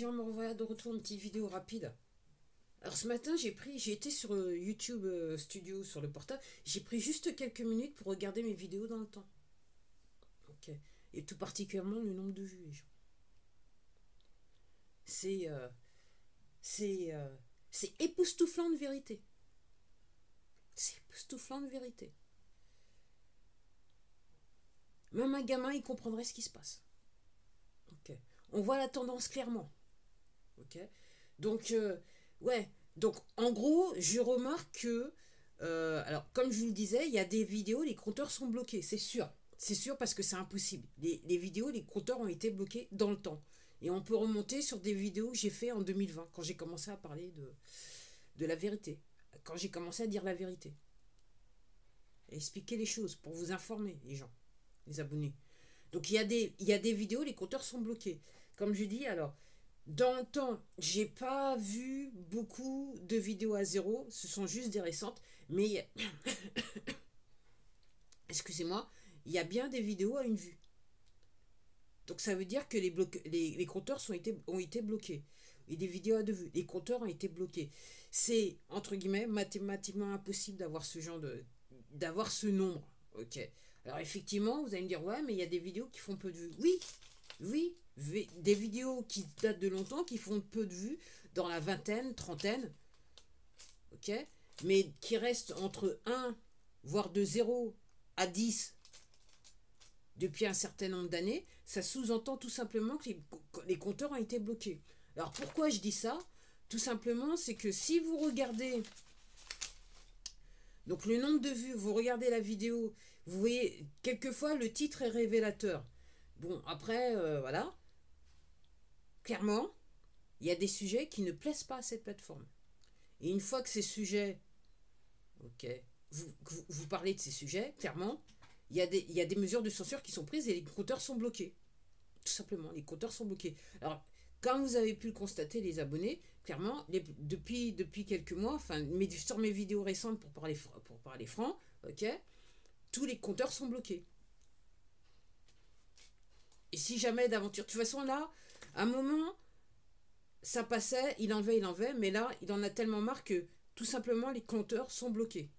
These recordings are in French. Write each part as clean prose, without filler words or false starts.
Me revoilà de retour, une petite vidéo rapide. Alors ce matin, j'ai été sur YouTube Studio sur le portable. J'ai pris juste quelques minutes pour regarder mes vidéos dans le temps. Ok. Et tout particulièrement le nombre de vues, les gens. C'est euh, c'est euh, c'est époustouflant de vérité. C'est époustouflant de vérité. Même un gamin, il comprendrait ce qui se passe. Ok. On voit la tendance clairement. Ok. Donc ouais. Donc en gros, je remarque que alors comme je vous le disais, il y a des vidéos, les compteurs sont bloqués, c'est sûr. C'est sûr parce que c'est impossible. Les vidéos, les compteurs ont été bloqués dans le temps. Et on peut remonter sur des vidéos que j'ai fait en 2020, quand j'ai commencé à parler de la vérité. Quand j'ai commencé à dire la vérité. Et expliquer les choses pour vous informer, les gens, les abonnés. Donc il y a des vidéos, les compteurs sont bloqués. Comme je dis, alors, dans le temps, j'ai pas vu beaucoup de vidéos à zéro, ce sont juste des récentes, mais excusez-moi, il y a bien des vidéos à une vue. Donc ça veut dire que les compteurs ont été bloqués. Et des vidéos à deux vues. Les compteurs ont été bloqués. C'est, entre guillemets, mathématiquement impossible d'avoir ce genre de. D'avoir ce nombre. Ok. Alors effectivement, vous allez me dire, ouais, mais il y a des vidéos qui font peu de vues. Oui, oui. Des vidéos qui datent de longtemps, qui font peu de vues, dans la vingtaine, trentaine. Ok. Mais qui restent entre un, voire de 0 à 10 depuis un certain nombre d'années, ça sous-entend tout simplement que les compteurs ont été bloqués. Alors pourquoi je dis ça? Tout simplement, c'est que si vous regardez donc le nombre de vues, vous regardez la vidéo, vous voyez, quelquefois le titre est révélateur. Bon, après, voilà, clairement, il y a des sujets qui ne plaisent pas à cette plateforme. Et une fois que ces sujets, ok, vous parlez de ces sujets, clairement, il y a des mesures de censure qui sont prises et les compteurs sont bloqués. Tout simplement, les compteurs sont bloqués. Alors, comme vous avez pu le constater, les abonnés, clairement, depuis quelques mois, enfin, sur mes vidéos récentes pour parler franc, ok, tous les compteurs sont bloqués. Et si jamais d'aventure, de toute façon là, à un moment, ça passait, il enlevait, mais là, il en a tellement marre que tout simplement les compteurs sont bloqués.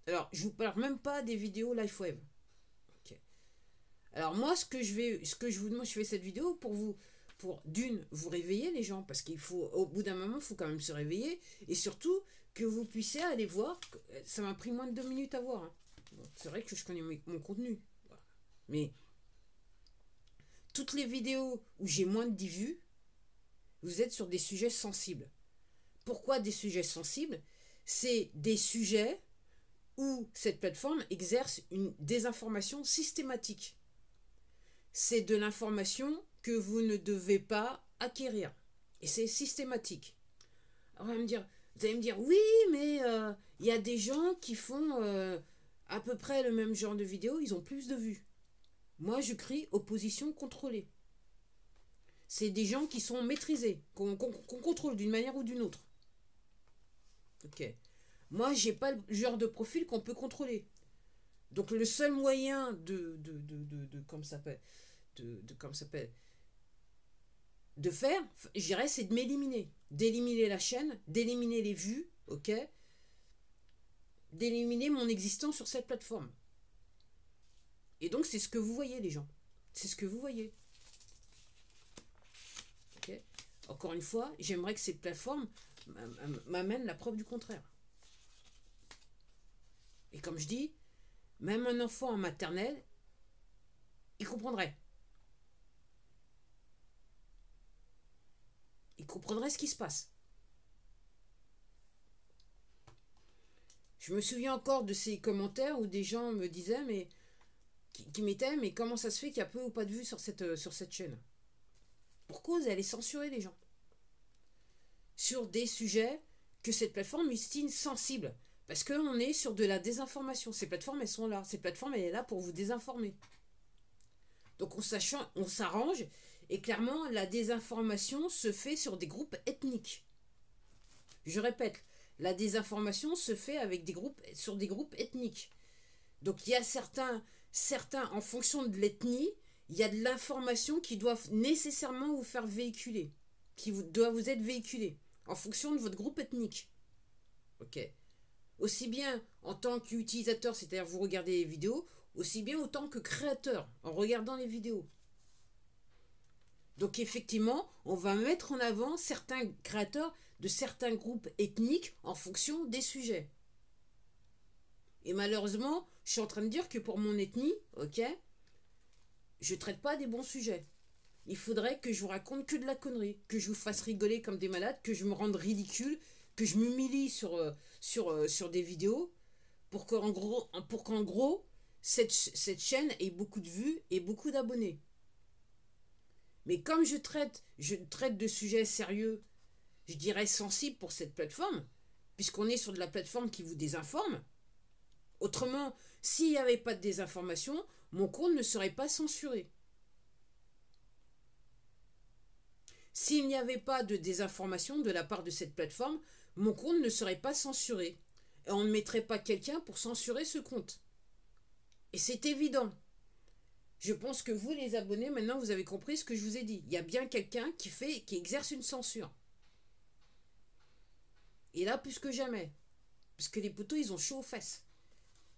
Alors, je vous parle même pas des vidéos LifeWave. Ok. Alors moi, ce que je vous demande, je fais cette vidéo pour d'une, vous réveiller les gens, parce qu'il faut, au bout d'un moment, il faut quand même se réveiller, et surtout que vous puissiez aller voir. Ça m'a pris moins de 2 minutes à voir. Hein. Bon, c'est vrai que je connais mon contenu, voilà. Mais toutes les vidéos où j'ai moins de 10 vues, vous êtes sur des sujets sensibles. Pourquoi des sujets sensibles? C'est des sujets où cette plateforme exerce une désinformation systématique. C'est de l'information que vous ne devez pas acquérir. Et c'est systématique. Alors, vous allez me dire, oui, mais il y a des gens qui font à peu près le même genre de vidéo, ils ont plus de vues. Moi, je crie opposition contrôlée. C'est des gens qui sont maîtrisés, qu'on contrôle d'une manière ou d'une autre. Ok. Moi, j'ai pas le genre de profil qu'on peut contrôler. Donc, le seul moyen comme ça s'appelle, comme ça s'appelle, de faire, je dirais, c'est de m'éliminer. D'éliminer la chaîne, d'éliminer les vues, ok, d'éliminer mon existence sur cette plateforme. Et donc, c'est ce que vous voyez, les gens. C'est ce que vous voyez. Ok. Encore une fois, j'aimerais que cette plateforme m'amène la preuve du contraire. Et comme je dis, même un enfant en maternelle, il comprendrait. Il comprendrait ce qui se passe. Je me souviens encore de ces commentaires où des gens me disaient, mais qui mettaient, mais comment ça se fait qu'il y a peu ou pas de vues sur cette chaîne? Pour cause, elle est censurée, les gens. Sur des sujets que cette plateforme estime sensibles. Parce qu'on est sur de la désinformation. Ces plateformes, elles sont là. Ces plateformes, elles sont là pour vous désinformer. Donc on s'arrange. Et clairement, la désinformation se fait sur des groupes ethniques. Je répète, la désinformation se fait sur des groupes ethniques. Donc il y a certains en fonction de l'ethnie, il y a de l'information qui doit nécessairement vous faire véhiculer, doit vous être véhiculée en fonction de votre groupe ethnique. Ok. Aussi bien en tant qu'utilisateur, c'est-à-dire vous regardez les vidéos, aussi bien autant que créateur, en regardant les vidéos. Donc effectivement, on va mettre en avant certains créateurs de certains groupes ethniques en fonction des sujets. Et malheureusement, je suis en train de dire que pour mon ethnie, ok, je ne traite pas des bons sujets. Il faudrait que je vous raconte que de la connerie, que je vous fasse rigoler comme des malades, que je me rende ridicule, que je m'humilie sur des vidéos pour qu'en gros, cette chaîne ait beaucoup de vues et beaucoup d'abonnés. Mais comme je traite de sujets sérieux, je dirais sensibles pour cette plateforme, puisqu'on est sur de la plateforme qui vous désinforme. Autrement, s'il n'y avait pas de désinformation, mon compte ne serait pas censuré. S'il n'y avait pas de désinformation de la part de cette plateforme, mon compte ne serait pas censuré. Et on ne mettrait pas quelqu'un pour censurer ce compte. Et c'est évident. Je pense que vous, les abonnés, maintenant, vous avez compris ce que je vous ai dit. Il y a bien quelqu'un qui exerce une censure. Et là, plus que jamais. Parce que les poteaux, ils ont chaud aux fesses.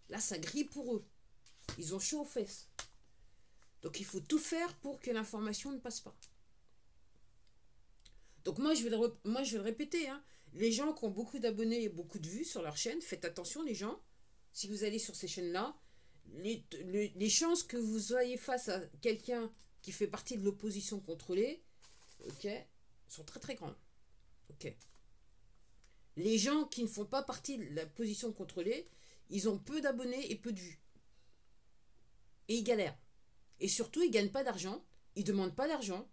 Là, ça grille pour eux. Ils ont chaud aux fesses. Donc, il faut tout faire pour que l'information ne passe pas. Donc, moi, je vais le répéter. Hein. Les gens qui ont beaucoup d'abonnés et beaucoup de vues sur leur chaîne, faites attention, les gens. Si vous allez sur ces chaînes-là, les chances que vous soyez face à quelqu'un qui fait partie de l'opposition contrôlée, ok, sont très très grandes. Ok. Les gens qui ne font pas partie de la position contrôlée, ils ont peu d'abonnés et peu de vues. Et ils galèrent. Et surtout, ils ne gagnent pas d'argent. Ils ne demandent pas d'argent.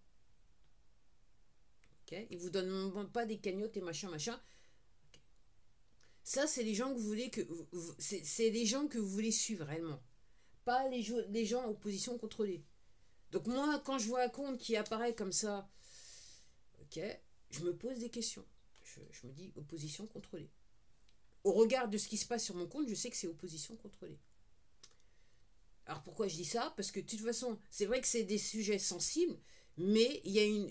Okay. Ils ne vous demandent pas des cagnottes et machin. Okay. Ça, c'est les gens que vous voulez c'est les gens que vous voulez suivre réellement. Pas les gens en opposition contrôlée. Donc moi, quand je vois un compte qui apparaît comme ça, ok, je me pose des questions. Je me dis opposition contrôlée. Au regard de ce qui se passe sur mon compte, je sais que c'est opposition contrôlée. Alors pourquoi je dis ça? Parce que de toute façon, c'est vrai que c'est des sujets sensibles, mais il y a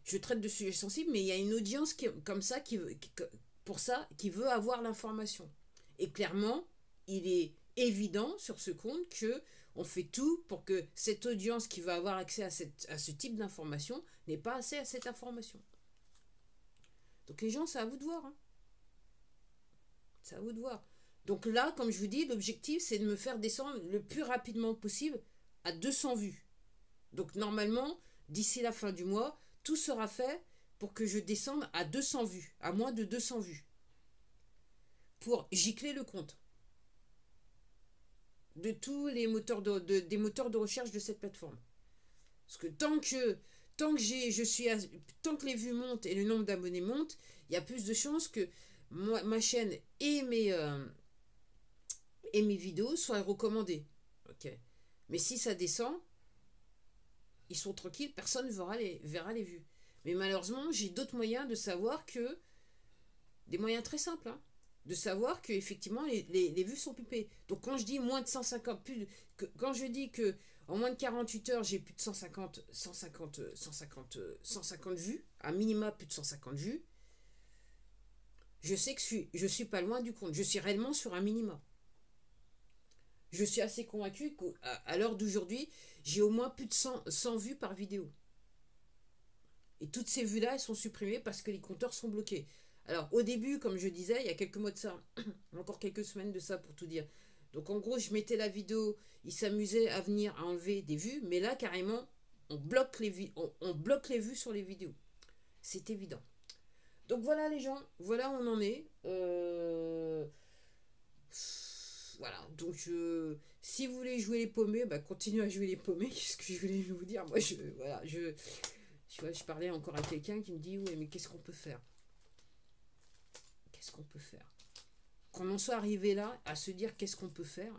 je traite de sujets sensibles, mais il y a une audience comme ça qui veut avoir l'information. Et clairement, il est évident sur ce compte que on fait tout pour que cette audience qui va avoir accès à ce type d'information n'ait pas accès à cette information. Donc les gens, c'est à vous de voir. Hein. C'est à vous de voir. Donc là, comme je vous dis, l'objectif, c'est de me faire descendre le plus rapidement possible à 200 vues. Donc normalement, d'ici la fin du mois, tout sera fait pour que je descende à 200 vues, à moins de 200 vues. Pour gicler le compte de tous les moteurs des moteurs de recherche de cette plateforme. Parce que tant que les vues montent et le nombre d'abonnés monte, il y a plus de chances que ma chaîne et mes vidéos soient recommandées. Ok. Mais si ça descend, ils sont tranquilles, personne ne verra les vues. Mais malheureusement, j'ai d'autres moyens de savoir que, des moyens très simples, hein, de savoir que effectivement les vues sont pipées. Donc quand je dis moins de 150, quand je dis que en moins de 48 heures, j'ai plus de 150 vues, à minima plus de 150 vues, je sais que je suis pas loin du compte. Je suis réellement sur un minima. Je suis assez convaincu qu'à l'heure d'aujourd'hui, j'ai au moins plus de 100 vues par vidéo. Et toutes ces vues-là, elles sont supprimées parce que les compteurs sont bloqués. Alors, au début, comme je disais, il y a quelques mois de ça, encore quelques semaines de ça pour tout dire. Donc, en gros, je mettais la vidéo, ils s'amusaient à venir à enlever des vues, mais là, carrément, on bloque les vues sur les vidéos. C'est évident. Donc, voilà les gens, voilà où on en est. Voilà, donc si vous voulez jouer les paumés, bah, continuez à jouer les paumés. Qu'est-ce que je voulais vous dire? Moi, je parlais encore à quelqu'un qui me dit, oui, mais qu'est-ce qu'on peut faire? Qu'est-ce qu'on peut faire? Quand on soit arrivé là, à se dire qu'est-ce qu'on peut faire,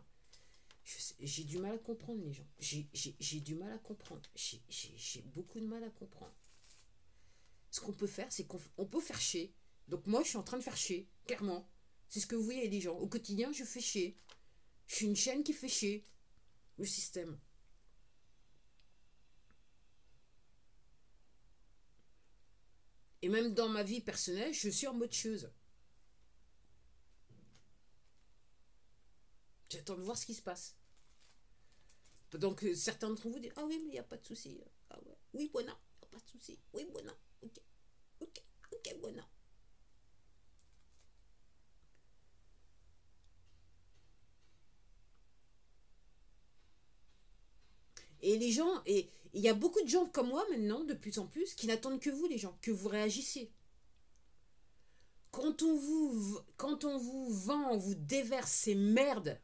j'ai du mal à comprendre les gens. J'ai du mal à comprendre. J'ai beaucoup de mal à comprendre. Ce qu'on peut faire, c'est qu'on peut faire chier. Donc moi, je suis en train de faire chier, clairement. C'est ce que vous voyez les gens. Au quotidien, je fais chier. Je suis une chaîne qui fait chier le système. Et même dans ma vie personnelle, je suis en mode chieuse. J'attends de voir ce qui se passe. Donc certains d'entre vous disent ah oui mais il n'y a pas de souci. Ah ouais. Oui bueno, y a pas de souci. Oui bueno. Ok. Ok. Ok bueno. Et les gens, et il y a beaucoup de gens comme moi maintenant, de plus en plus, qui n'attendent que vous les gens, que vous réagissiez. Quand on vous vend, on vous déverse ces merdes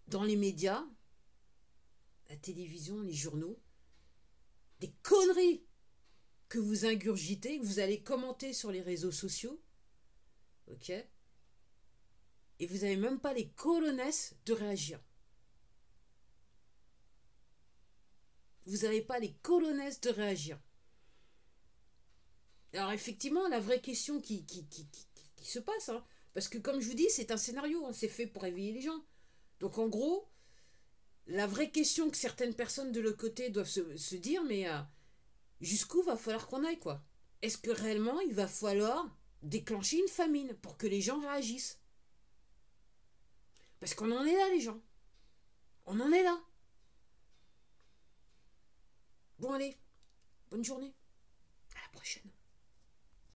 dans les médias, la télévision, les journaux, des conneries que vous ingurgitez, que vous allez commenter sur les réseaux sociaux, ok, et vous n'avez même pas les colonesses de réagir. Vous n'avez pas les colonesses de réagir. Alors effectivement, la vraie question qui se passe, hein, parce que comme je vous dis, c'est un scénario, hein, c'est fait pour réveiller les gens. Donc en gros, la vraie question que certaines personnes de l'autre côté doivent se dire, mais jusqu'où va falloir qu'on aille, quoi? Est-ce que réellement il va falloir déclencher une famine pour que les gens réagissent? Parce qu'on en est là, les gens. On en est là. Bon allez, bonne journée. À la prochaine.